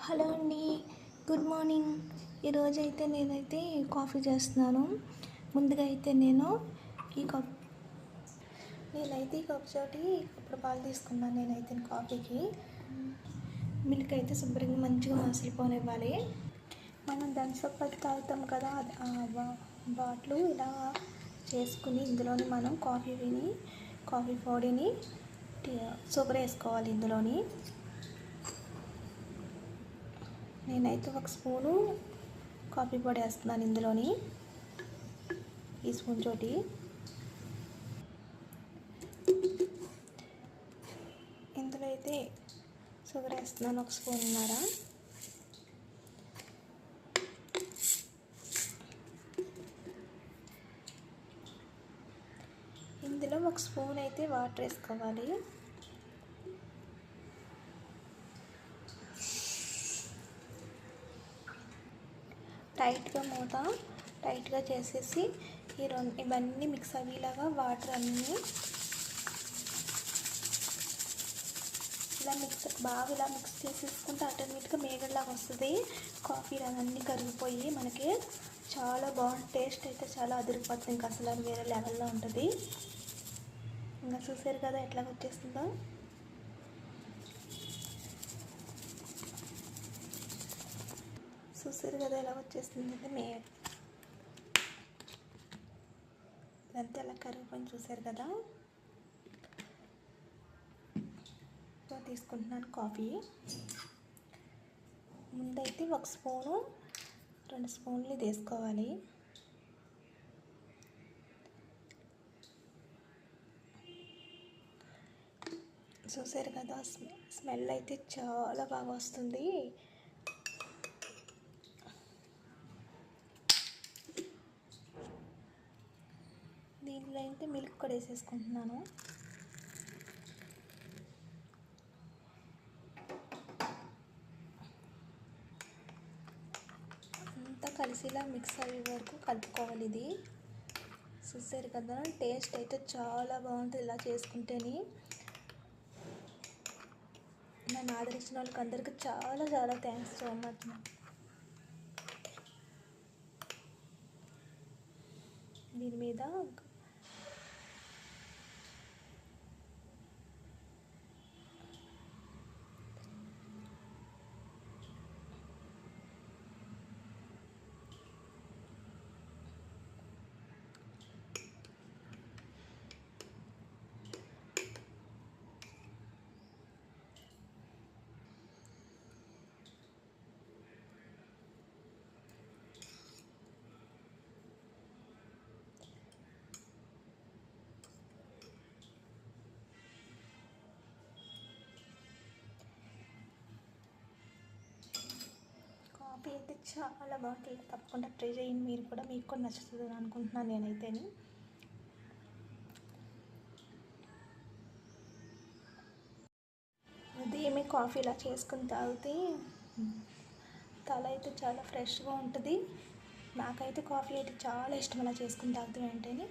Hello అండి, good morning. ఈరోజైతే నేనైతే కాఫీ చేస్తున్నాను. ముందుగా అయితే నేనైతే ఈ కప్ తోటి ఇప్పుడు పాలు తీసుకున్నాను. నేనైతే కాఫీకి మిల్క్ అయితే శుభ్రంగా మంచిగా మసిలిపోనివ్వాలి. మనం థమ్సప్ అది తాగుతాం కదా, బాటిల్ ఇలా చేసుకుని ఇందులోని మనం కాఫీ పొడిని షుగర్ వేసుకోవాలి. ఇందులోని నేనైతే ఒక స్పూను కాఫీ పొడి వేస్తున్నాను. ఇందులోని ఈ స్పూన్ తోటి ఇందులో అయితే షుగర్ వేస్తున్నాను, ఒక స్పూన్నర. ఇందులో ఒక స్పూన్ అయితే వాటర్ వేసుకోవాలి. టైట్గా చేసేసి ఇవన్నీ మిక్స్ అయ్యేలాగా వాటర్ అన్నీ ఇలా మిక్స్ చేసేసుకుంటే ఆటోమేటిక్గా మేగడలాగా వస్తుంది. కాఫీ అవన్నీ కరిగిపోయి మనకి చాలా బాగుంటుంది. టేస్ట్ అయితే చాలా అదిరిపోతుంది. ఇంకా అసలు అది వేరే లెవెల్లో ఉంటుంది. ఇంకా చూసారు కదా ఎట్లా వచ్చేస్తుందో. ఎలా వచ్చేస్తుంది. ఇదంతా ఎలా కరిగిపోయింది చూసారు కదా. తీసుకుంటున్నాను కాఫీ. ముందైతే ఒక స్పూను 2 స్పూన్లు తీసుకోవాలి. చూసారు కదా, స్మెల్ అయితే చాలా బాగా వస్తుంది. దీనిలో అయితే మిల్క్ కూడా వేసేసుకుంటున్నాను. అంతా కలిసిలా మిక్స్ అయ్యే వరకు కలుపుకోవాలి. ఇది చూసారు కదా, టేస్ట్ అయితే చాలా బాగుంటుంది ఇలా చేసుకుంటేనే. నన్ను ఆదరించిన వాళ్ళకి అందరికీ చాలా చాలా థ్యాంక్స్ సో మచ్. దీని మీద కాఫీ అయితే చాలా బాగుంటుంది. తప్పకుండా ట్రై చేయండి మీరు కూడా, మీకు కూడా నచ్చుతుంది అనుకుంటున్నాను నేనైతే. ఉదయమే కాఫీ ఇలా చేసుకుని తాగితే తల అయితే చాలా ఫ్రెష్గా ఉంటుంది. నాకైతే కాఫీ అయితే చాలా ఇష్టం అలా చేసుకుని తాగుతూ వెంటనే.